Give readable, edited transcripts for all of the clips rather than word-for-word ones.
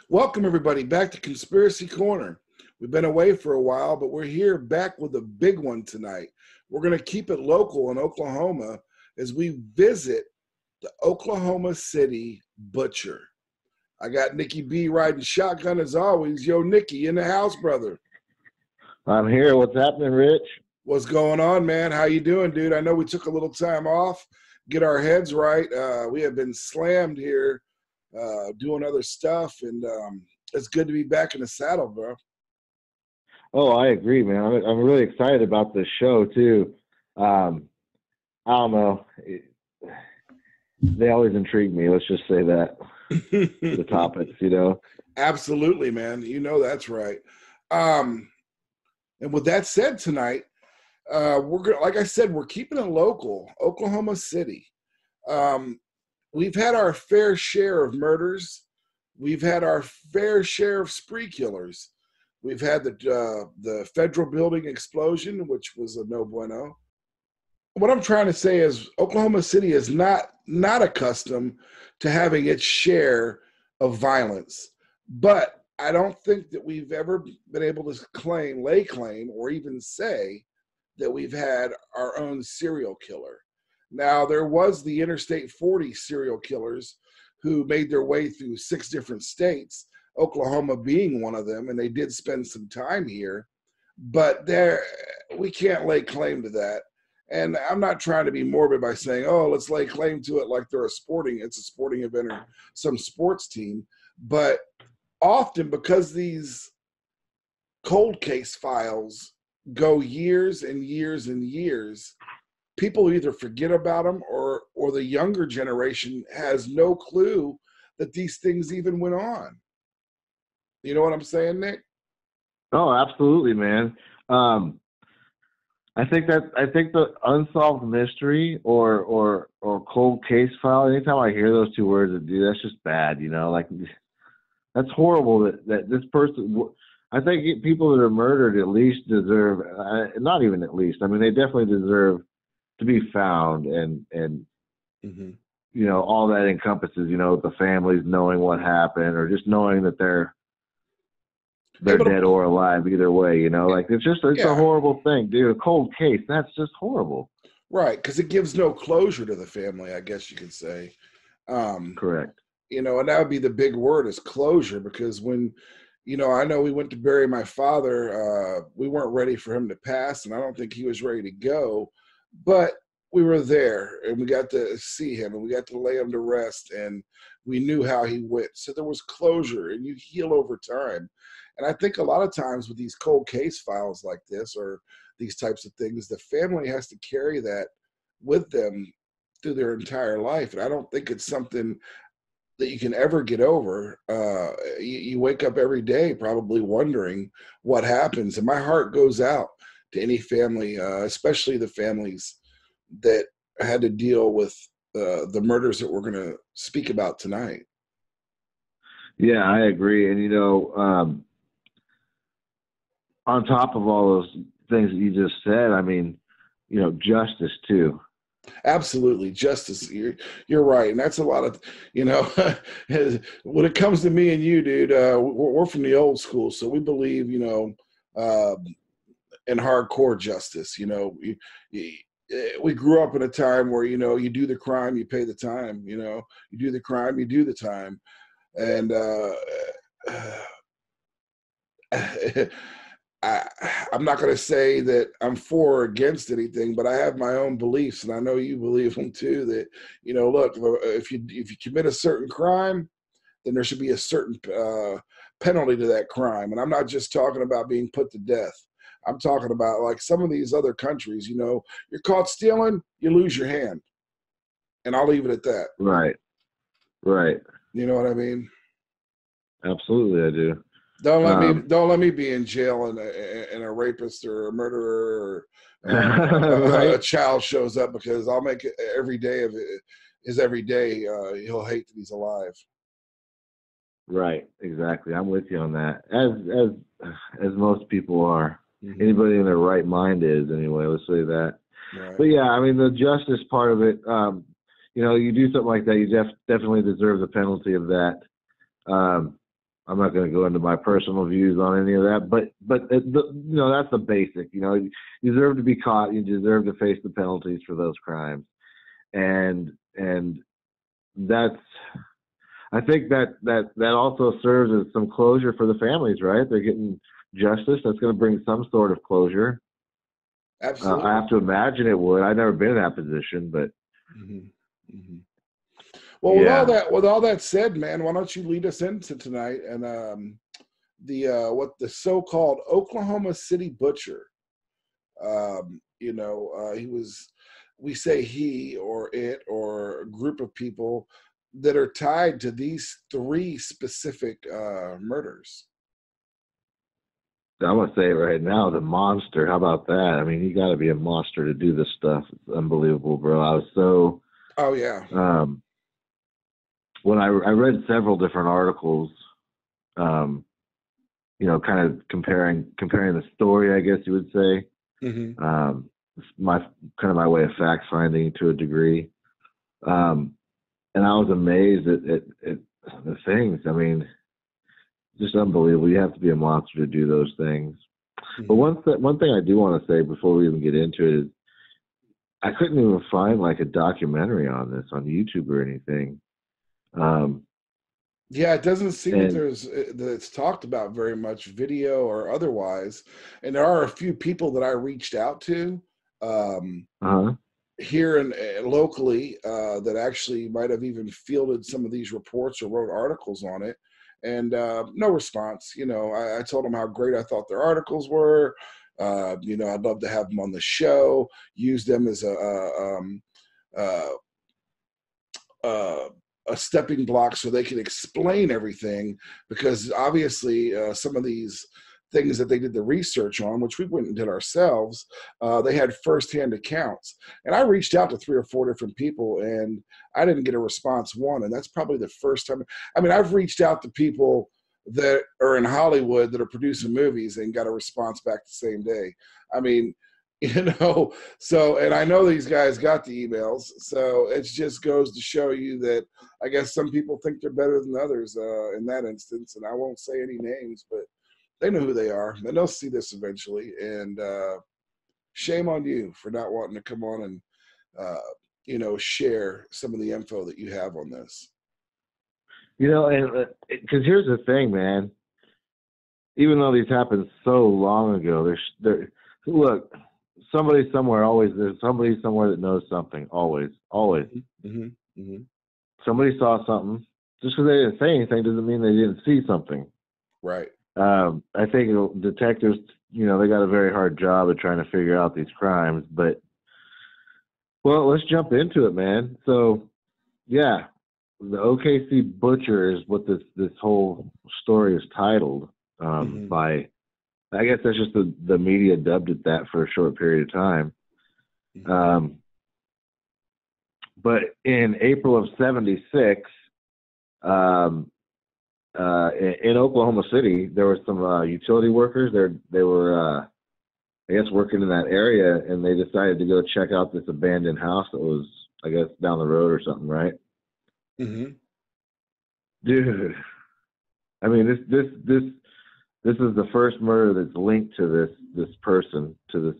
Welcome, everybody, back to Conspiracy Corner. We've been away for a while, but we're here back with a big one tonight. We're going to keep it local in Oklahoma as we visit the Oklahoma City Butcher. I got Nikki B riding shotgun as always. Yo, Nikki, in the house, brother. I'm here. What's happening, Rich? What's going on, man? How you doing, dude? I know we took a little time off, get our heads right. We have been slammed here doing other stuff, and it's good to be back in the saddle, bro. Oh, I agree, man. I'm really excited about this show too. I don't know. They always intrigue me. Let's just say that. The topics, Absolutely, man. You know that's right. And with that said, tonight we're gonna, like I said, we're keeping it local, Oklahoma City. We've had our fair share of murders. We've had our fair share of spree killers. We've had the federal building explosion, which was a no bueno. What I'm trying to say is Oklahoma City is not accustomed to having its share of violence. But I don't think that we've ever been able to lay claim, or even say that we've had our own serial killer. Now, there was the Interstate 40 serial killers who made their way through 6 different states, Oklahoma being one of them, and they did spend some time here. But we can't lay claim to that. And I'm not trying to be morbid by saying, oh, let's lay claim to it like it's a sporting event or some sports team. But often, because these cold case files go years and years and years, people either forget about them or the younger generation has no clue that these things even went on. You know what I'm saying, Nick? Oh, absolutely, man. I think the unsolved mystery or cold case file, anytime I hear those two words, dude, that's just bad, like that's horrible that this person, I think people that are murdered at least deserve, not even at least, I mean, they definitely deserve to be found and mm-hmm. All that encompasses, the families knowing what happened or just knowing that they're dead or alive either way, like it's a horrible thing, dude. A cold case, that's just horrible. Right, because it gives no closure to the family, I guess you could say. Correct. And that would be the big word, is closure, because when, I know we went to bury my father, we weren't ready for him to pass, and I don't think he was ready to go, but we were there, and we got to see him, and we got to lay him to rest, and we knew how he went. So there was closure, and you heal over time. And I think a lot of times with these cold case files like this or these types of things, the family has to carry that with them through their entire life. And I don't think it's something that you can ever get over. You wake up every day probably wondering what happens. And my heart goes out to any family, especially the families that had to deal with the murders that we're going to speak about tonight. Yeah, I agree. And, on top of all those things that you just said, I mean, justice too. Absolutely. Justice. You're right. And that's a lot of, when it comes to me and you, dude, we're from the old school. So we believe, in hardcore justice. We grew up in a time where, you do the crime, you pay the time, you do the crime, you do the time. And I'm not going to say that I'm for or against anything, but I have my own beliefs, and I know you believe them too, that, look, if you commit a certain crime, then there should be a certain penalty to that crime. And I'm not just talking about being put to death. I'm talking about, like, some of these other countries, you're caught stealing, you lose your hand. And I'll leave it at that. Right. You know what I mean? Absolutely, I do. Don't let me be in jail and a rapist or a murderer or right. a child shows up, because I'll make it every day of it is every day. He'll hate that he's alive. Right. Exactly. I'm with you on that. As most people are. Mm-hmm. Anybody in their right mind is, anyway. Let's say that. Right. But yeah, I mean, the justice part of it. You do something like that, you definitely deserve the penalty of that. I'm not going to go into my personal views on any of that, but that's the basic. You deserve to be caught. You deserve to face the penalties for those crimes, and that's. I think that also serves as some closure for the families, right? They're getting justice. That's going to bring some sort of closure. Absolutely. I have to imagine it would. I've never been in that position, but. Mm-hmm. Mm-hmm. Well, with all that said, man, why don't you lead us into tonight and what the so-called Oklahoma City Butcher. He was, we say he or it or a group of people that are tied to these 3 specific murders. I'm going to say it right now, the monster. How about that? I mean, you got to be a monster to do this stuff. It's unbelievable, bro. I was so. Oh, yeah. When I read several different articles, kind of comparing the story, I guess you would say. Mm-hmm. My way of fact finding to a degree, and I was amazed at the things. I mean, just unbelievable. You have to be a monster to do those things. Mm-hmm. But one thing I do want to say before we even get into it is, I couldn't even find like a documentary on this on YouTube or anything. Yeah, it doesn't seem that it's talked about very much, video or otherwise. And there are a few people that I reached out to here and locally that actually might have even fielded some of these reports or wrote articles on it, and no response. I told them how great I thought their articles were. I'd love to have them on the show, use them as a stepping block so they can explain everything, because obviously some of these things that they did the research on, which we went and did ourselves, they had firsthand accounts. And I reached out to 3 or 4 different people and I didn't get a response one. And that's probably the first time. I mean, I've reached out to people that are in Hollywood that are producing movies and got a response back the same day. I mean, so, and I know these guys got the emails, so it just goes to show you that I guess some people think they're better than others in that instance, and I won't say any names, but they know who they are, and they'll see this eventually, and shame on you for not wanting to come on and, share some of the info that you have on this. And because here's the thing, man, even though these happened so long ago, look, somebody somewhere there's somebody somewhere that knows something. Always. Mm-hmm. Mm-hmm. Somebody saw something. Just because they didn't say anything doesn't mean they didn't see something. Right. I think detectives, they got a very hard job of trying to figure out these crimes. But, well, let's jump into it, man. So, yeah, the OKC Butcher is what this whole story is titled by. I guess that's just the media dubbed it that for a short period of time. Mm-hmm. But in April of '76, in Oklahoma City, there were some utility workers. They were, I guess, working in that area, and they decided to go check out this abandoned house that was, I guess, down the road or something, right? Mm-hmm. Dude, I mean, this is the first murder that's linked to this person, to this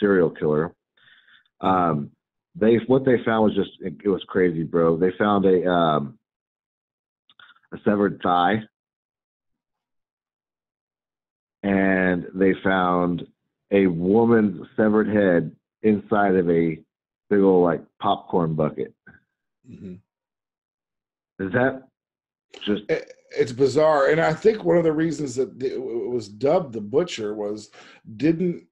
serial killer. What they found was it was crazy, bro. They found a severed thigh, and they found a woman's severed head inside of a big old like popcorn bucket. Mm-hmm. Is that just? It's bizarre, and I think one of the reasons that it was dubbed the Butcher was, didn't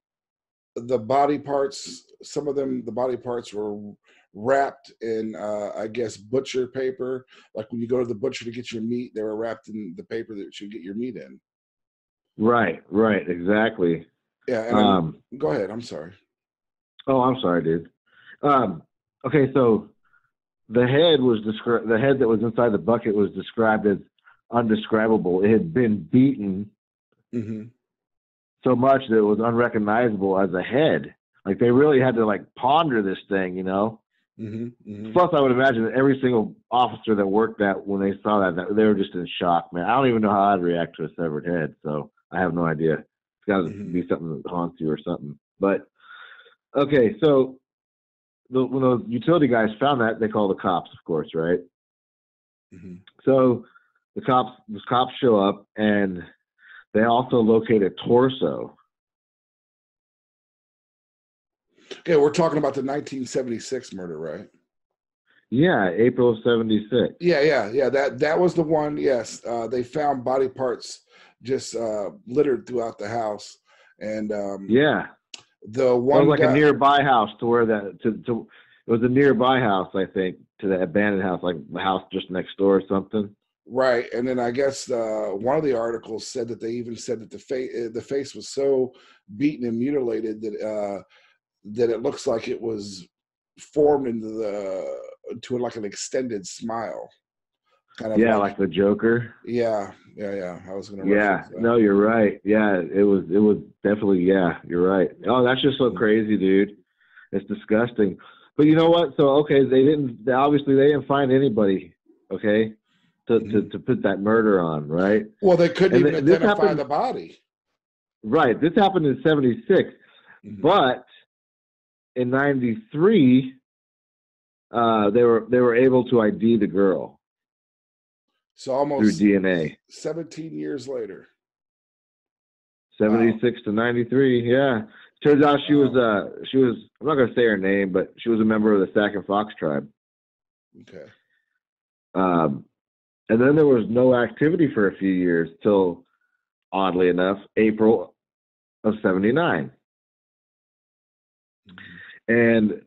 the body parts? Some of them, the body parts were wrapped in, I guess, butcher paper. Like when you go to the butcher to get your meat, they were wrapped in the paper that you get your meat in. Right, exactly. Yeah, and go ahead. I'm sorry. Oh, I'm sorry, dude. Okay, so the head that was inside the bucket was described as undescribable. It had been beaten so much that it was unrecognizable as a head. Like they really had to like ponder this thing, Plus, I would imagine that every single officer that worked that, when they saw that they were just in shock, man. I don't even know how I'd react to a severed head, so I have no idea. It's got to be something that haunts you or something. But, okay, so when those utility guys found that, they called the cops, of course, right? So the cops show up, and they also locate a torso. Okay, we're talking about the 1976 murder, right? Yeah, April of 76. Yeah. That was the one. Yes, they found body parts just littered throughout the house, and the one it was like a nearby house to where that it was a nearby house, I think, to the abandoned house, like the house just next door or something. Right, and then I guess one of the articles said that they even said that the face was so beaten and mutilated that that it looks like it was formed to like an extended smile, kind of like the Joker. Yeah. I was going to. Yeah, no, you're right. Yeah, it was definitely. Yeah, you're right. Oh, that's just so crazy, dude. It's disgusting. But you know what? So they obviously didn't find anybody. Okay. To put that murder on, right? Well, they couldn't even identify the body. Right. This happened in 76, but in 93, they were able to ID the girl. So almost through DNA. 17 years later. 76 to 93. Yeah. Turns out she was. I'm not gonna say her name, but she was a member of the Sac and Fox tribe. Okay. And then there was no activity for a few years till, oddly enough, April of 79. And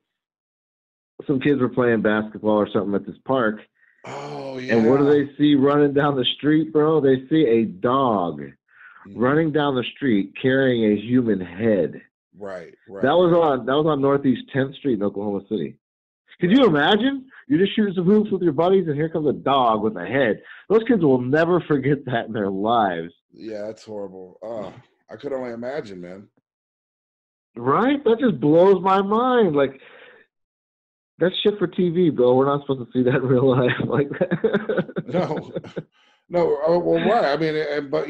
some kids were playing basketball or something at this park. Oh, yeah. And what do they see running down the street, bro? They see a dog running down the street carrying a human head. Right. That was on Northeast 10th Street in Oklahoma City. Could you imagine? You're just shooting some hoops with your buddies, and here comes a dog with a head. Those kids will never forget that in their lives. Yeah, that's horrible. I could only imagine, man. Right? That just blows my mind. Like, that's shit for TV, bro. We're not supposed to see that in real life like that. No. Well, right. I mean, but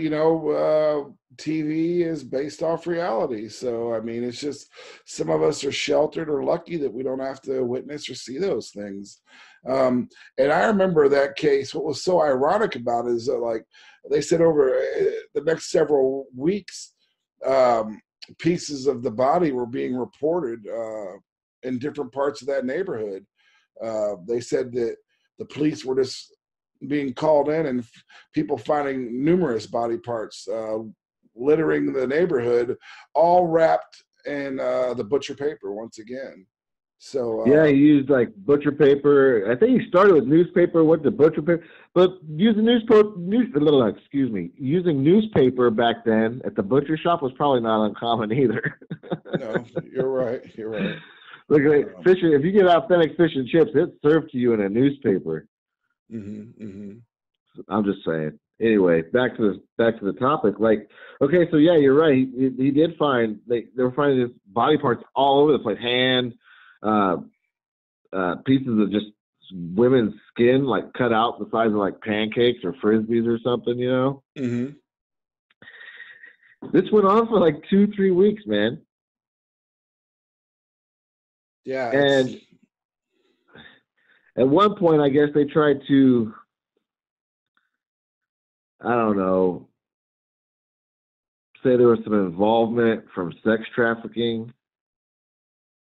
TV is based off reality. So, I mean, it's just some of us are sheltered or lucky that we don't have to witness or see those things. And I remember that case. What was so ironic about it is that, like, they said over the next several weeks, pieces of the body were being reported in different parts of that neighborhood. They said that the police were just being called in and people finding numerous body parts littering the neighborhood, all wrapped in the butcher paper once again. So yeah, he used like butcher paper. I think he started with newspaper, went to butcher paper, but using using newspaper back then at the butcher shop was probably not uncommon either. No, you're right. Look, fishing. If you get authentic fish and chips, it's served to you in a newspaper. I'm just saying. Anyway, back to the topic. Like, okay, so yeah, you're right. He did find they were finding his body parts all over the place. Hand, pieces of just women's skin, like cut out the size of like pancakes or frisbees or something. This went on for like 2-3 weeks, man. Yeah. And at one point, I guess they tried to, I don't know, say there was some involvement from sex trafficking.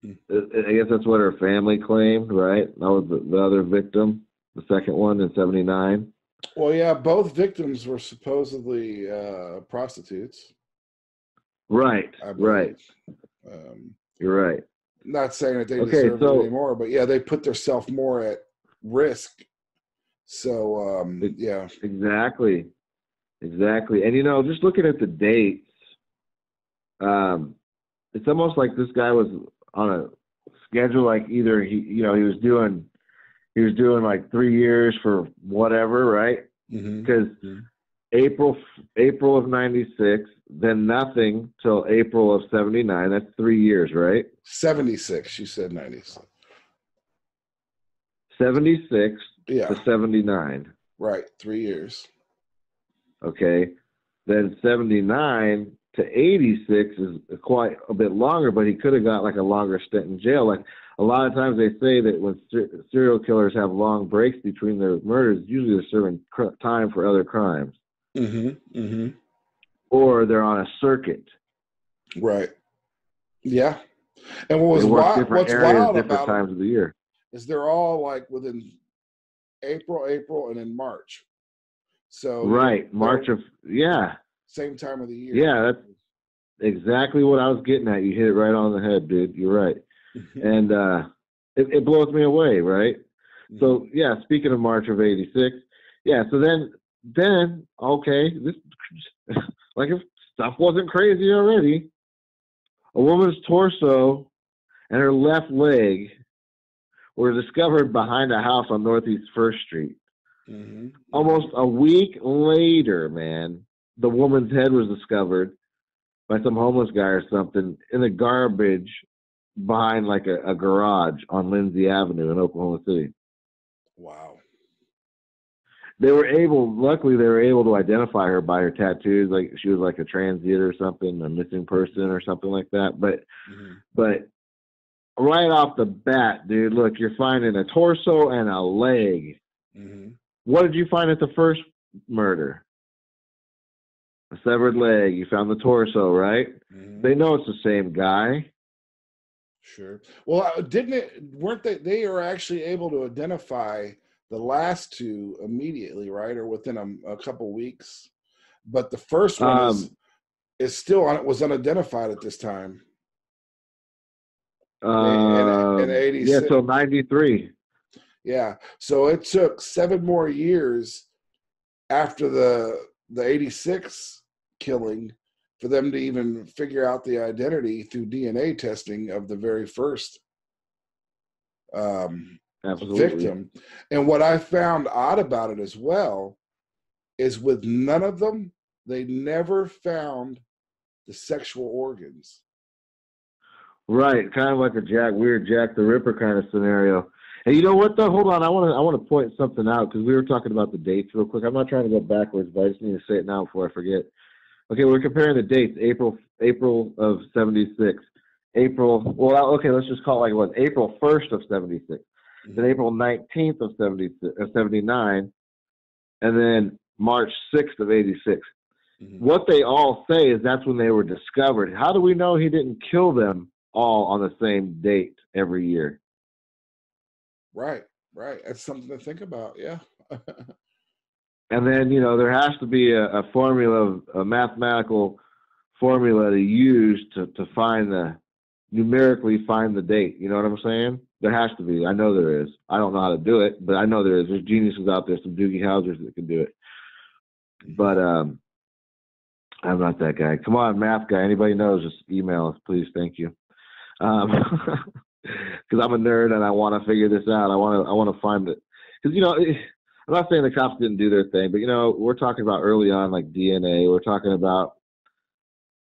I guess that's what her family claimed, right? That was the other victim, the second one in 79. Well, yeah, both victims were supposedly prostitutes. Right, right. You're right. Not saying that they deserve it anymore, but yeah, they put themselves more at risk. So, yeah. Exactly. And, just looking at the dates, it's almost like this guy was on a schedule, like either he was doing like 3 years for whatever, right? Because April of 96, then nothing till April of 79. That's 3 years, right? 76. She said 96. 76 Yeah. to 79. Right. 3 years. Okay. Then 79 to 86 is quite a bit longer, but he could have got like a longer stint in jail. Like a lot of times they say that when serial killers have long breaks between their murders, usually they're serving time for other crimes. Mm-hmm. Mm-hmm. Or they're on a circuit. Right. Yeah. And what's areas, wild different about times them of the year is they're all like within April, and in March. So right, March of same time of the year. Yeah, that's exactly what I was getting at. You hit it right on the head, dude. You're right, and it blows me away, right? So yeah, speaking of March of '86, yeah. So then okay, this like if stuff wasn't crazy already, a woman's torso and her left leg were discovered behind a house on Northeast First Street. Almost a week later, man, the woman's head was discovered by some homeless guy or something in the garbage behind like a garage on Lindsay Avenue in Oklahoma City. Wow. Luckily they were able to identify her by her tattoos, like she was like a transient or something, a missing person or something like that. But right off the bat, dude, look, you're finding a torso and a leg. What did you find at the first murder? A severed leg. You found the torso, right? They know it's the same guy. Sure. Well, weren't they were actually able to identify the last two immediately, right? Or within a couple weeks. But the first one was unidentified at this time. In 86. Yeah, till 93. Yeah. So it took 7 more years after the 86 killing for them to even figure out the identity through DNA testing of the very first victim. And what I found odd about it as well is with none of them, they never found the sexual organs. Right, kind of like a weird Jack the Ripper kind of scenario. And you know what though? Hold on, I want to point something out because we were talking about the dates real quick. I'm not trying to go backwards, but I just need to say it now before I forget. Okay, we're comparing the dates. April of '76. Let's just call it like it was. April 1st of '76. Then April 19th of '79, and then March 6th of '86. What they all say is that's when they were discovered. How do we know he didn't kill them all on the same date every year? Right. That's something to think about. Yeah. And then, there has to be a formula, a mathematical formula to use to numerically find the date. You know what I'm saying? There has to be. I know there is. I don't know how to do it, but I know there is. There's geniuses out there, some Doogie Howsers that can do it. But I'm not that guy. Come on, math guy. Anybody knows, just email us, please. Thank you. Because I'm a nerd and I want to figure this out. I want to find it. Because, I'm not saying the cops didn't do their thing, but, we're talking about early on, like DNA. We're talking about,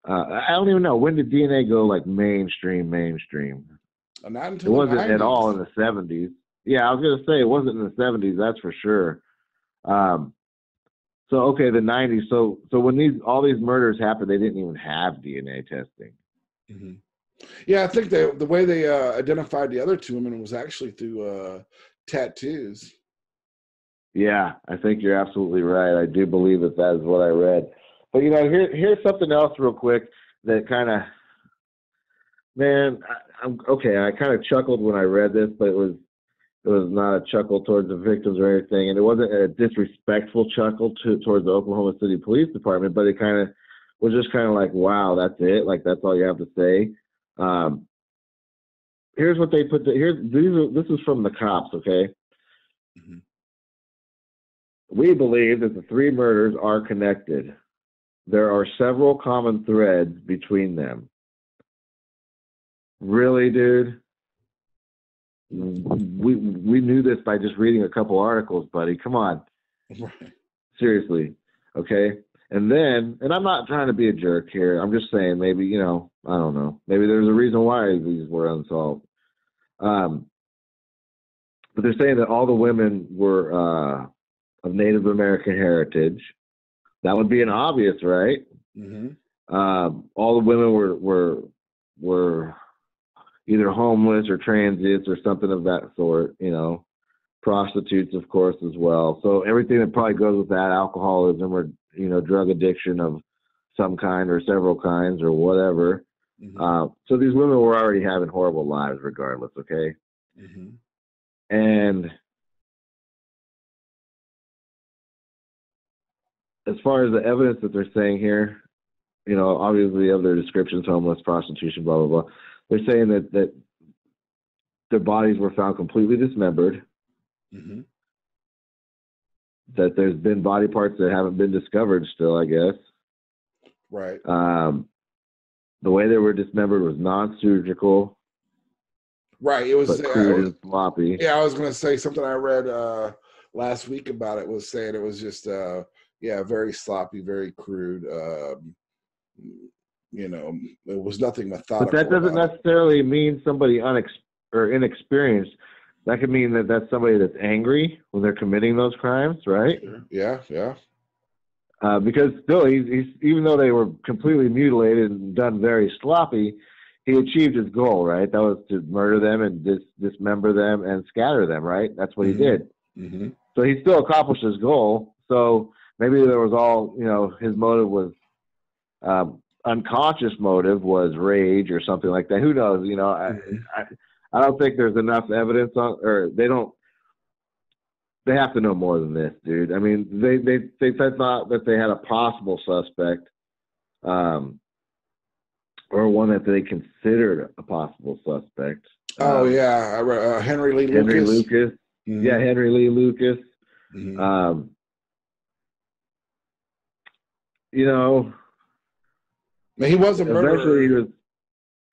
I don't even know. When did DNA go, like, mainstream? Not until it wasn't the 90s. At all in the 70s. Yeah, I was going to say it wasn't in the 70s, that's for sure. So, okay, the 90s. So when all these murders happened, they didn't even have DNA testing. Yeah, I think the way they identified the other two women was actually through tattoos. Yeah, I think you're absolutely right. I do believe that is what I read. But, here's something else real quick that kind of, man, I kind of chuckled when I read this, but it was not a chuckle towards the victims or anything, and it wasn't a disrespectful chuckle towards the Oklahoma City Police Department, but it kind of was just kind of like, wow, that's it? Like, that's all you have to say? Here's what they put. This is from the cops, okay? We believe that the 3 murders are connected. There are several common threads between them. Really, dude? We knew this by just reading a couple articles, buddy. Come on. Seriously. Okay? And I'm not trying to be a jerk here. I'm just saying maybe, I don't know. Maybe there's a reason why these were unsolved. But they're saying that all the women were of Native American heritage. That would be an obvious, right? Mm-hmm. All the women were either homeless or transients or something of that sort, you know, prostitutes, of course, as well. So everything that probably goes with that, alcoholism or, you know, drug addiction of some kind or several kinds or whatever. Mm-hmm. So these women were already having horrible lives regardless, okay? Mm-hmm. And as far as the evidence that they're saying here, you know, obviously of their descriptions, homeless, prostitution, blah, blah, blah. They're saying that their bodies were found completely dismembered, Mm-hmm. that there's been body parts that haven't been discovered still, I guess. Right. The way they were dismembered was non-surgical. Right. It was crude and sloppy. Yeah, I was going to say something I read last week about it was saying it was just, very sloppy, very crude. You know, it was nothing methodical. But that doesn't necessarily mean somebody inexperienced. That could mean that that's somebody that's angry when they're committing those crimes, right? Sure. Yeah, yeah. Because still, he's even though they were completely mutilated and done very sloppy, he achieved his goal, right? That was to murder them and dismember them and scatter them, right? That's what he did. Mm-hmm. So he still accomplished his goal. So maybe there was all, you know, his motive was unconscious motive was rage or something like that. Who knows? You know, I don't think there's enough evidence on, or they have to know more than this, dude. I mean, they thought that they had a possible suspect, or one that they considered a possible suspect. Yeah, I read Henry Lee Lucas. Henry Lucas. Mm-hmm. Yeah, Henry Lee Lucas. Mm-hmm. You know, he was a murderer. Eventually,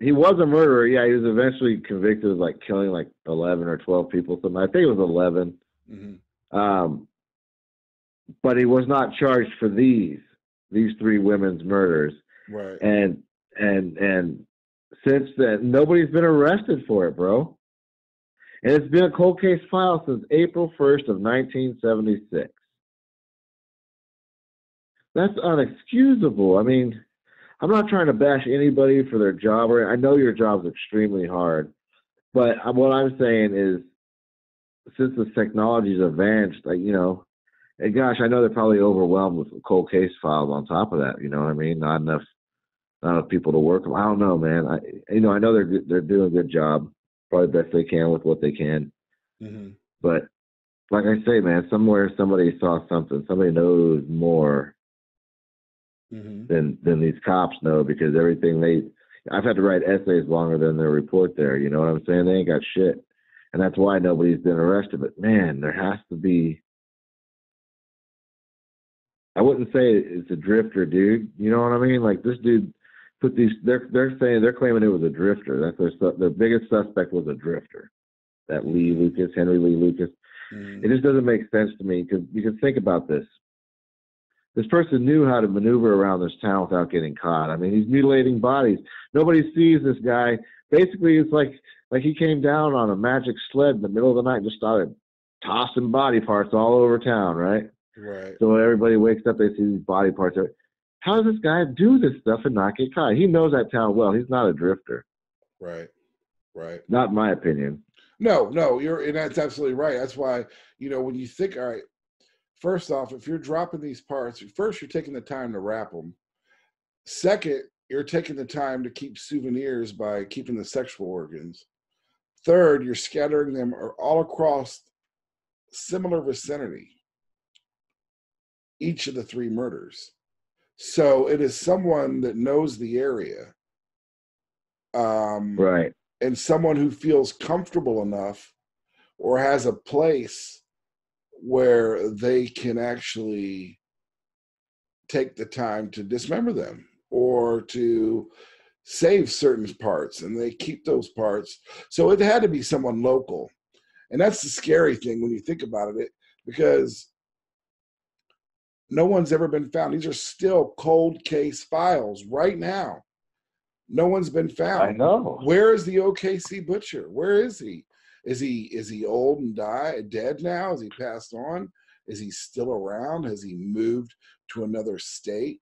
he was a murderer. Yeah, he was eventually convicted of like killing like 11 or 12 people. Something. I think it was 11. Mm-hmm. But he was not charged for these three women's murders. Right. And since then, nobody's been arrested for it, bro. And it's been a cold case file since April 1st of 1976. That's unexcusable. I mean, I'm not trying to bash anybody for their job. I know your job's extremely hard. But what I'm saying is, since the technology's advanced, like, you know, and gosh, I know they're probably overwhelmed with cold case files on top of that. You know what I mean? Not enough people to work them. I don't know, man. I know they're doing a good job, probably the best they can with what they can. Mm-hmm. But like I say, man, somewhere somebody saw something. Somebody knows more than these cops know, because everything I've had to write essays longer than their report there. You know what I'm saying? They ain't got shit, and that's why nobody's been arrested. But man, there has to be. I wouldn't say it's a drifter, dude. You know what I mean? Like, this dude put these. They're claiming it was a drifter. That's their biggest suspect was a drifter. That Henry Lee Lucas. Mm-hmm. It just doesn't make sense to me, because you can think about this. This person knew how to maneuver around this town without getting caught. I mean, he's mutilating bodies. Nobody sees this guy. Basically, it's like he came down on a magic sled in the middle of the night and just started tossing body parts all over town, right? Right. So everybody wakes up, they see these body parts. How does this guy do this stuff and not get caught? He knows that town well. He's not a drifter. Right. Right. Not in my opinion. No, and that's absolutely right. That's why, you know, when you think, all right, first off, if you're dropping these parts, first, you're taking the time to wrap them. Second, you're taking the time to keep souvenirs by keeping the sexual organs. Third, you're scattering them all across similar vicinity, each of the three murders. So it is someone that knows the area. Right. And someone who feels comfortable enough or has a place where they can actually take the time to dismember them or to save certain parts, and they keep those parts. So it had to be someone local. And that's the scary thing when you think about it, because no one's ever been found. These are still cold case files right now. No one's been found. I know. Where is the OKC Butcher? Where is he? Is he old and dead now? Has he passed on? Is he still around? Has he moved to another state?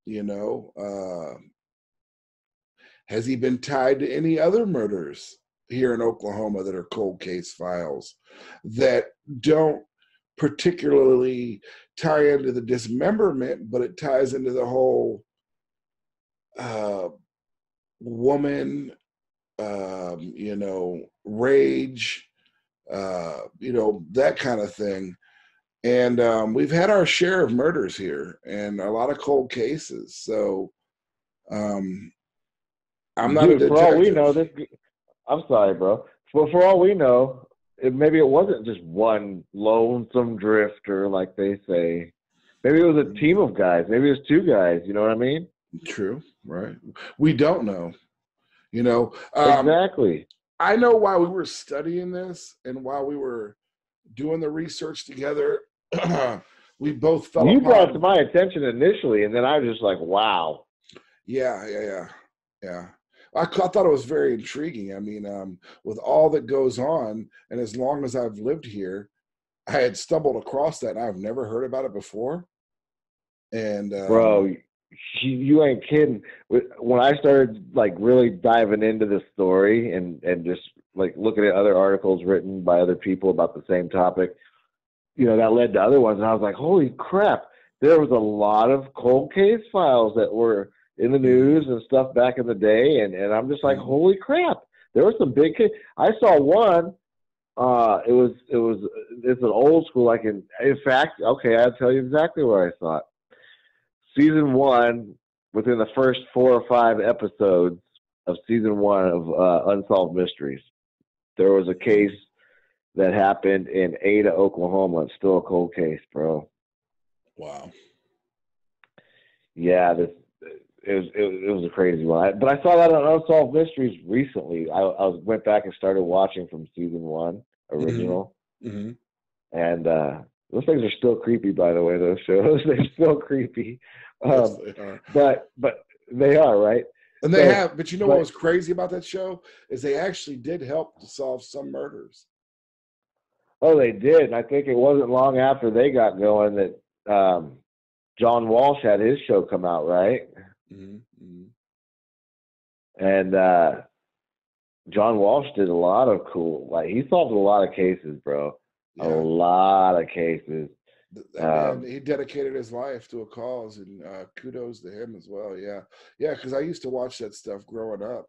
You know, has he been tied to any other murders here in Oklahoma that are cold case files that don't particularly tie into the dismemberment, but it ties into the whole woman, you know, rage, you know, that kind of thing. And we've had our share of murders here and a lot of cold cases. So I'm not a detective. For all we know, I'm sorry, bro. For all we know, maybe it wasn't just one lonesome drifter, like they say. Maybe it was a team of guys. Maybe it was two guys. You know what I mean? True, right? We don't know. You know, exactly. I know why we were studying this and why we were doing the research together. We both fell You upon. brought it to my attention initially, and then I was just like, wow. Yeah. I thought it was very intriguing. I mean, with all that goes on, and as long as I've lived here, I had stumbled across that, and I've never heard about it before. And bro, you ain't kidding. When I started like really diving into this story and just like looking at other articles written by other people about the same topic, you know, that led to other ones, and I was like, holy crap! There was a lot of cold case files that were in the news and stuff back in the day, and I'm just like, holy crap! There were some big cases. I saw one. It's an old school. In fact, okay, I'll tell you exactly where I saw it. Season 1, within the first 4 or 5 episodes of season 1 of Unsolved Mysteries, there was a case that happened in Ada, Oklahoma. It's still a cold case, bro. Wow. Yeah, it was a crazy one. But I saw that on Unsolved Mysteries recently. I went back and started watching from season 1 original, and those things are still creepy. By the way, those shows, they're still creepy. Yes, they are. But they are, right? And they have. But you know what was crazy about that show is they actually did help to solve some murders. Oh, they did. And I think it wasn't long after they got going that John Walsh had his show come out, right? And John Walsh did a lot of cool, he solved a lot of cases, bro. Yeah. A lot of cases. And he dedicated his life to a cause, and kudos to him as well. Yeah, because I used to watch that stuff growing up.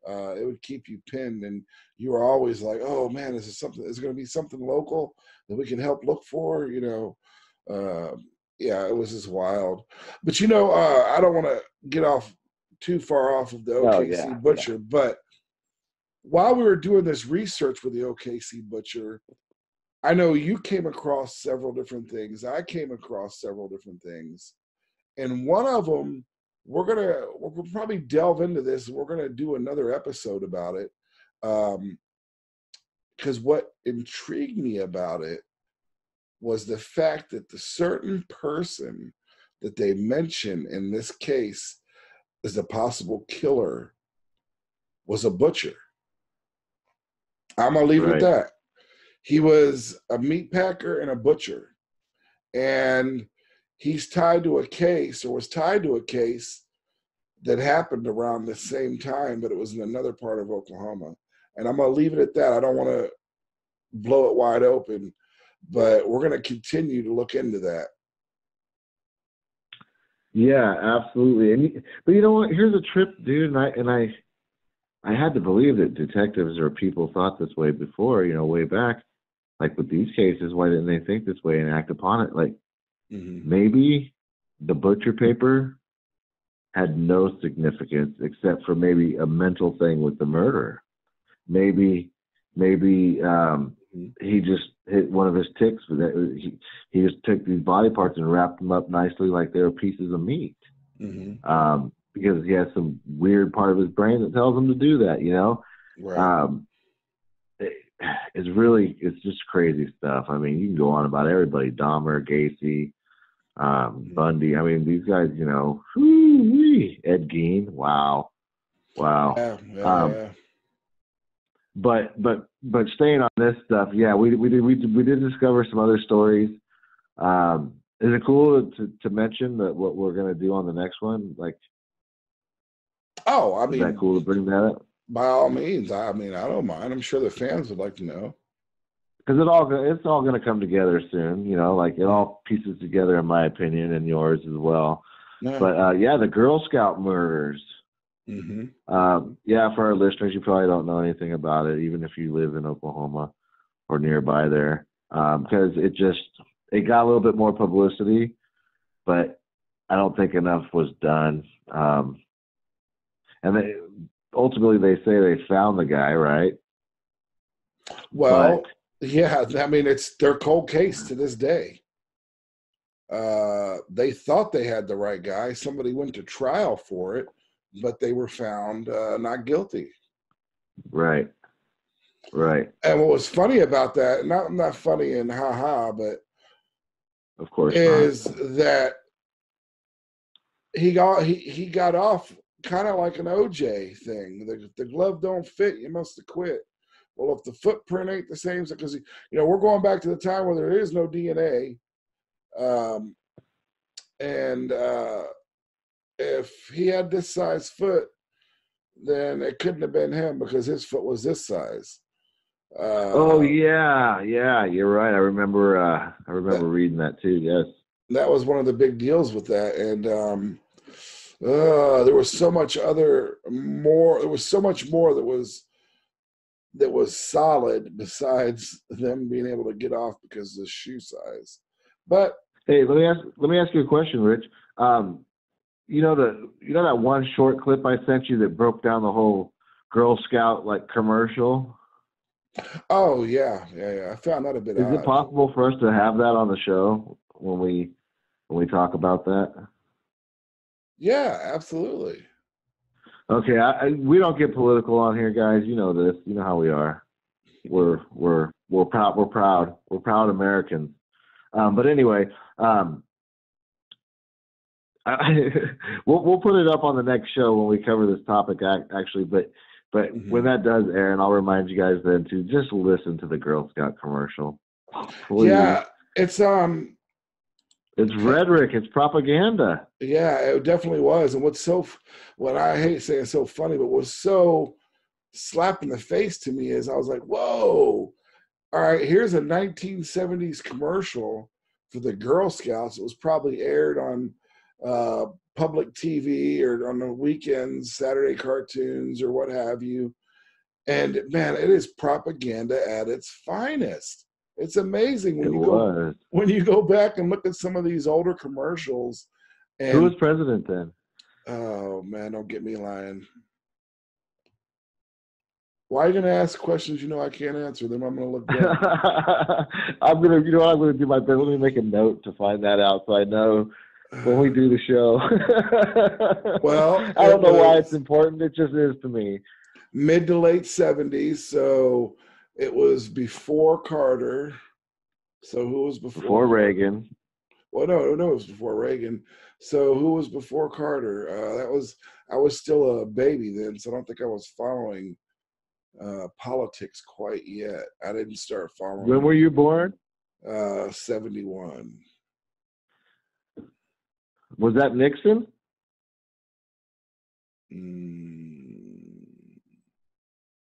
It would keep you pinned, and you were always like, "Oh man, is it going to be something local that we can help look for?" You know, yeah, it was just wild. But you know, I don't want to get too far off of the OKC Butcher, but while we were doing this research with the OKC Butcher, I know you came across several different things. I came across several different things. And one of them, we'll probably delve into this. We're going to do another episode about it. Because what intrigued me about it was the fact that the certain person that they mention in this case as a possible killer was a butcher. I'm going to leave it at that. He was a meat packer and a butcher. And he's tied to a case, or was tied to a case that happened around the same time, but it was in another part of Oklahoma. And I'm going to leave it at that. I don't want to blow it wide open, but we're going to continue to look into that. Yeah, absolutely. But you know what? Here's a trip, dude. And I had to believe that detectives or people thought this way before, you know, way back. Like with these cases, why didn't they think this way and act upon it? Like maybe the butcher paper had no significance except for maybe a mental thing with the murder. Maybe he just hit one of his ticks. He just took these body parts and wrapped them up nicely like they were pieces of meat. Because he has some weird part of his brain that tells him to do that, you know? Right. It's just crazy stuff. I mean, you can go on about everybody, Dahmer, Gacy, Bundy. I mean, these guys, you know, Ed Gein. Wow. Yeah. but staying on this stuff, yeah, we did discover some other stories. Is it cool to mention that what we're gonna do on the next one? Like, oh, I is that mean, cool to bring that up? by all means. I mean, I don't mind. I'm sure the fans would like to know. Because it's all gonna come together soon. You know, like it all pieces together, in my opinion, and yours as well. Yeah. But yeah, the Girl Scout murders. Yeah, for our listeners, you probably don't know anything about it, even if you live in Oklahoma or nearby there, because it got a little bit more publicity, but I don't think enough was done. And ultimately, they say they found the guy, right? Well, yeah, I mean, it's their cold case to this day. They thought they had the right guy. Somebody went to trial for it, but they were found not guilty. Right. And what was funny about that, not funny and ha-ha, but of course is not. that he got off kind of like an OJ thing. The glove don't fit, you must have quit. Well, if the footprint ain't the same, because we're going back to the time where there is no DNA, and if he had this size foot, then it couldn't have been him because his foot was this size. Oh yeah, you're right. I remember reading that too. Yes, that was one of the big deals with that, and there was so much more. There was so much more that was solid besides them being able to get off because of the shoe size. But hey, let me ask you a question, Rich. You know that one short clip I sent you that broke down the whole Girl Scout like commercial? Oh yeah. I found that a bit odd. Is it possible for us to have that on the show when we talk about that? Yeah, absolutely. Okay, we don't get political on here, guys. You know this. You know how we are. We're proud. We're proud Americans. But anyway, we'll put it up on the next show when we cover this topic. Actually, but when that does air, and I'll remind you guys then to just listen to the Girl Scout commercial. Please. Yeah, it's rhetoric. It's propaganda. Yeah, it definitely was. And what I hate saying so funny, but was so slap in the face to me is I was like, whoa, all right, here's a 1970s commercial for the Girl Scouts. It was probably aired on public TV or on the weekends, Saturday cartoons or what have you. And man, it is propaganda at its finest. It's amazing when you go back and look at some of these older commercials. And, who was president then? Oh man, don't get me lying. Why are you going to ask questions you know I can't answer them? I'm going to look down. I'm going to do my best. Let me make a note to find that out so I know when we do the show. Well, I don't know why it's important. It just is to me. Mid to late 70s, so it was before Carter. So who was before Reagan? Well, no, it was before Reagan. So who was before Carter? I was still a baby then, so I don't think I was following politics quite yet. I didn't start following. When were you born? 71. Was that Nixon?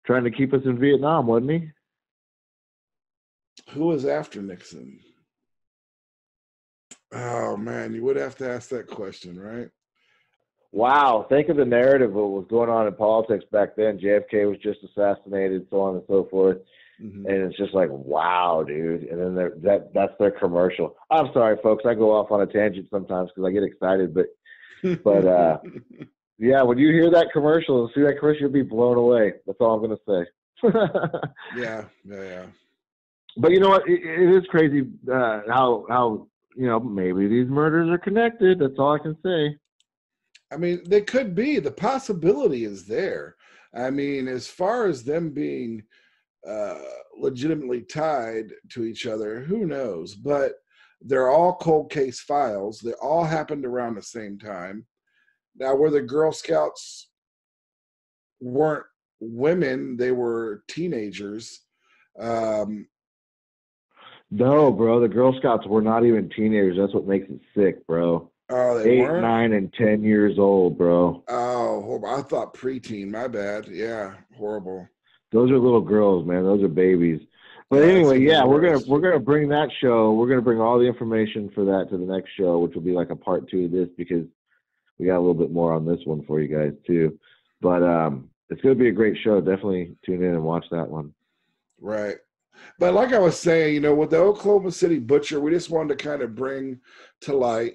Trying to keep us in Vietnam, wasn't he? Who was after Nixon? Oh man, you would have to ask that question, right? Wow, think of the narrative of what was going on in politics back then. JFK was just assassinated, so on and so forth. And it's just like, wow, dude. And then that's their commercial. I'm sorry, folks. I go off on a tangent sometimes because I get excited. But yeah, when you hear that commercial and see that commercial, you'll be blown away. That's all I'm going to say. Yeah. But you know what? It is crazy how maybe these murders are connected. That's all I can say. I mean, they could be. The possibility is there. I mean, as far as them being legitimately tied to each other, who knows? But they're all cold case files. They all happened around the same time. Now, where the Girl Scouts weren't women. They were teenagers. No, bro, the Girl Scouts were not even teenagers. That's what makes it sick, bro. Oh, they 8, weren't? 9, and 10 years old, bro. Oh, horrible. I thought preteen. My bad. Yeah, horrible. Those are little girls, man. Those are babies. But Yeah, anyway, even yeah, worse. we're gonna bring that show. We're gonna bring all the information for that to the next show, which will be like a part 2 of this, because we got a little bit more on this one for you guys too. But it's gonna be a great show. Definitely tune in and watch that one. Right. But like I was saying, with the Oklahoma City Butcher, we just wanted to kind of bring to light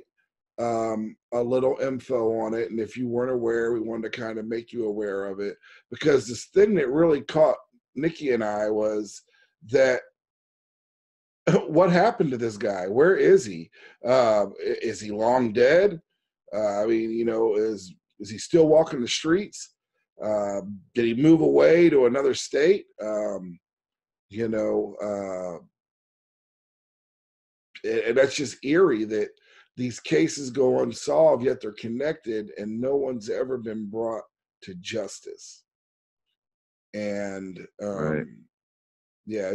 a little info on it. And if you weren't aware, we wanted to kind of make you aware of it, because this thing that really caught Nikki and I was that what happened to this guy? Where is he? Is he long dead? I mean, is he still walking the streets? Did he move away to another state? And that's just eerie that these cases go unsolved, yet they're connected, and no one's ever been brought to justice. And Right. yeah,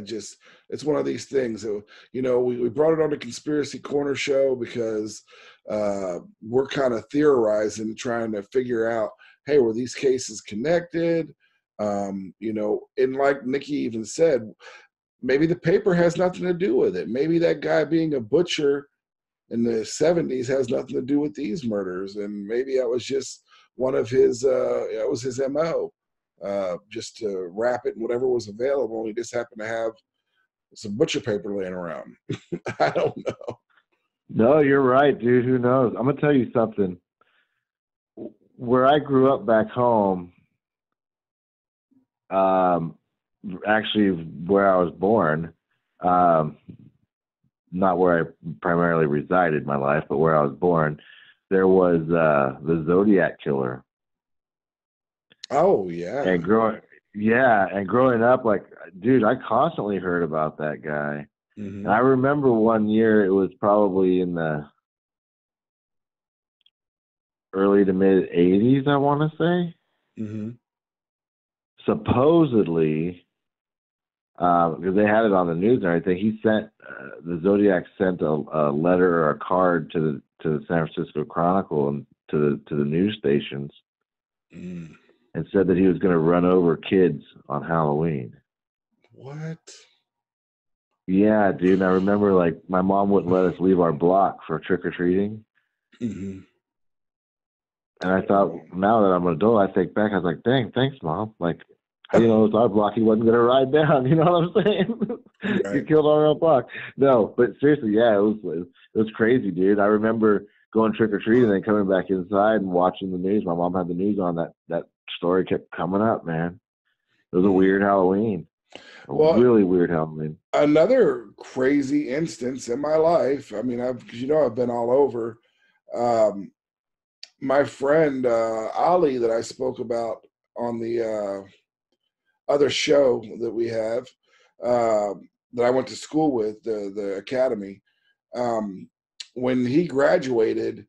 it's one of these things. So, we brought it on the Conspiracy Corner show because we're kind of theorizing, trying to figure out, hey, were these cases connected? And like Nikki even said, maybe the paper has nothing to do with it. Maybe that guy being a butcher in the 70s has nothing to do with these murders. And maybe that was just one of his, that was his MO, just to wrap it in whatever was available. He just happened to have some butcher paper laying around. I don't know. No, you're right, dude. Who knows? I'm gonna tell you something. Where I grew up back home, actually where I was born, not where I primarily resided my life, but where I was born, there was the Zodiac Killer. Oh yeah. And growing up, like, dude, I constantly heard about that guy. Mm-hmm. And I remember one year, it was probably in the early to mid 80s, I want to say. Mm-hmm. Supposedly, because they had it on the news and everything, he sent the Zodiac sent a letter or a card to the San Francisco Chronicle and to the news stations, and said that he was going to run over kids on Halloween. What? Yeah, dude. And I remember, like, my mom wouldn't let us leave our block for trick or treating. Mm-hmm. And I thought, now that I'm an adult, I think back, I was like, dang, thanks, Mom. Like, it's our block. He wasn't going to ride down. You know what I'm saying? Right. You killed our own block. No, but seriously, yeah, it was crazy, dude. I remember going trick or treating and then coming back inside and watching the news. My mom had the news on. That story kept coming up, man. It was a weird Halloween. Really weird Halloween. Another crazy instance in my life. I mean, I've been all over. My friend Ali, that I spoke about on the other show that we have, that I went to school with, the academy. When he graduated,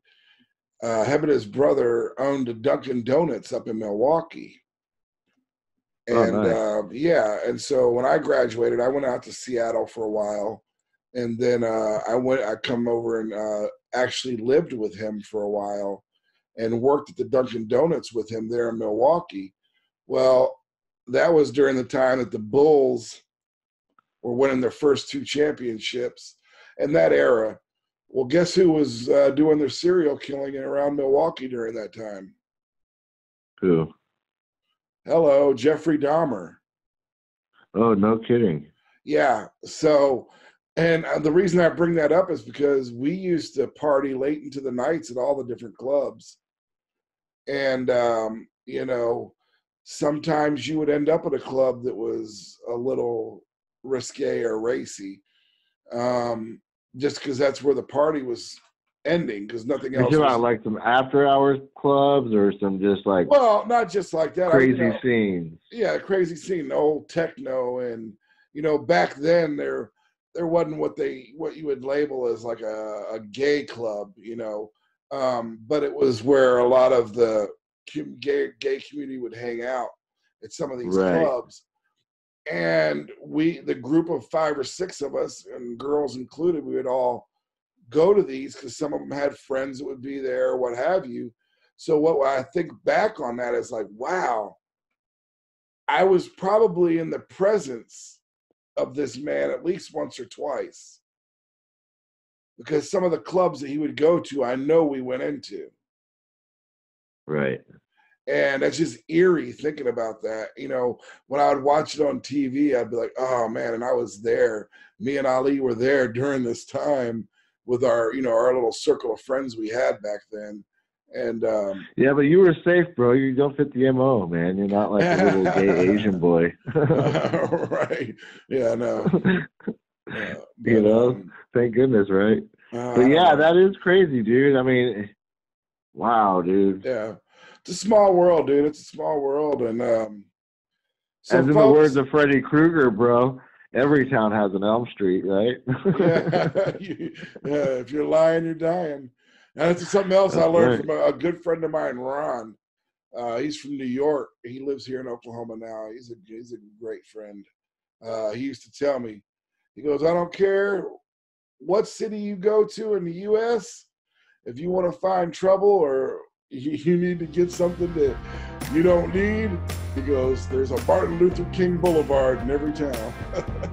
him and his brother owned a Dunkin' Donuts up in Milwaukee. And nice. And so when I graduated, I went out to Seattle for a while, and then I come over and actually lived with him for a while and worked at the Dunkin' Donuts with him there in Milwaukee. Well, that was during the time that the Bulls were winning their first 2 championships in that era. Well, guess who was doing their serial killing around Milwaukee during that time? Who? Hello, Jeffrey Dahmer. Oh, no kidding. Yeah. So, and the reason I bring that up is because we used to party late into the nights at all the different clubs. And, sometimes you would end up at a club that was a little risque or racy, just because that's where the party was ending, because nothing else. You about like some after hours clubs or some just like, well, not just like that, crazy scenes. Yeah, crazy scene, old techno, and back then there wasn't what you would label as like a gay club, but it was where a lot of the gay community would hang out. at some of these Right. clubs. And the group of 5 or 6 of us, and girls included, we would all go to these because some of them had friends that would be there, what have you. So what I think back on that is like, wow, I was probably in the presence of this man at least once or twice, because some of the clubs that he would go to, I know we went into. Right. And it's just eerie thinking about that. You know, when I would watch it on TV, I'd be like, oh man, and I was there. Me and Ali were there during this time with our, you know, our little circle of friends we had back then. And yeah, but you were safe, bro. You don't fit the MO, man. You're not like a little gay Asian boy. Right. Yeah, no. You know, thank goodness, right? But yeah, that is crazy, dude. I mean, wow, dude. Yeah. It's a small world, dude. It's a small world. And so as in folks, the words of Freddy Krueger, bro, every town has an Elm Street, right? Yeah, if you're lying, you're dying. And it's something else I learned from a good friend of mine, Ron. He's from New York. He lives here in Oklahoma now. He's a great friend. He used to tell me, he goes, I don't care what city you go to in the U.S., if you want to find trouble or you need to get something that you don't need, he goes, there's a Martin Luther King Boulevard in every town.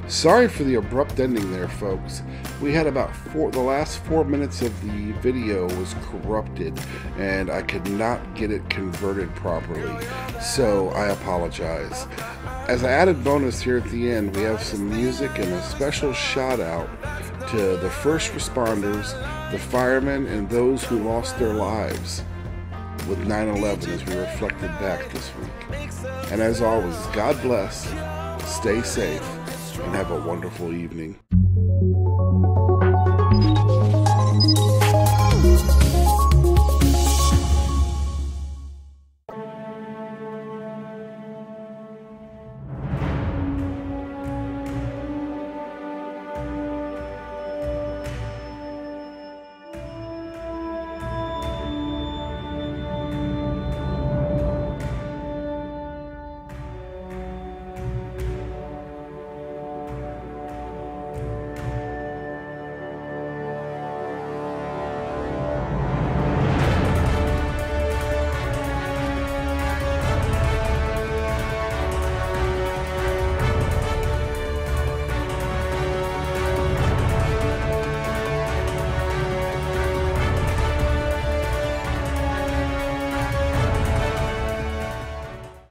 Sorry for the abrupt ending there, folks. We had about the last 4 minutes of the video was corrupted, and I could not get it converted properly, so I apologize. As an added bonus here at the end, we have some music and a special shout out to the first responders, the firemen, and those who lost their lives with 9/11 as we reflected back this week. And as always, God bless, stay safe, and have a wonderful evening.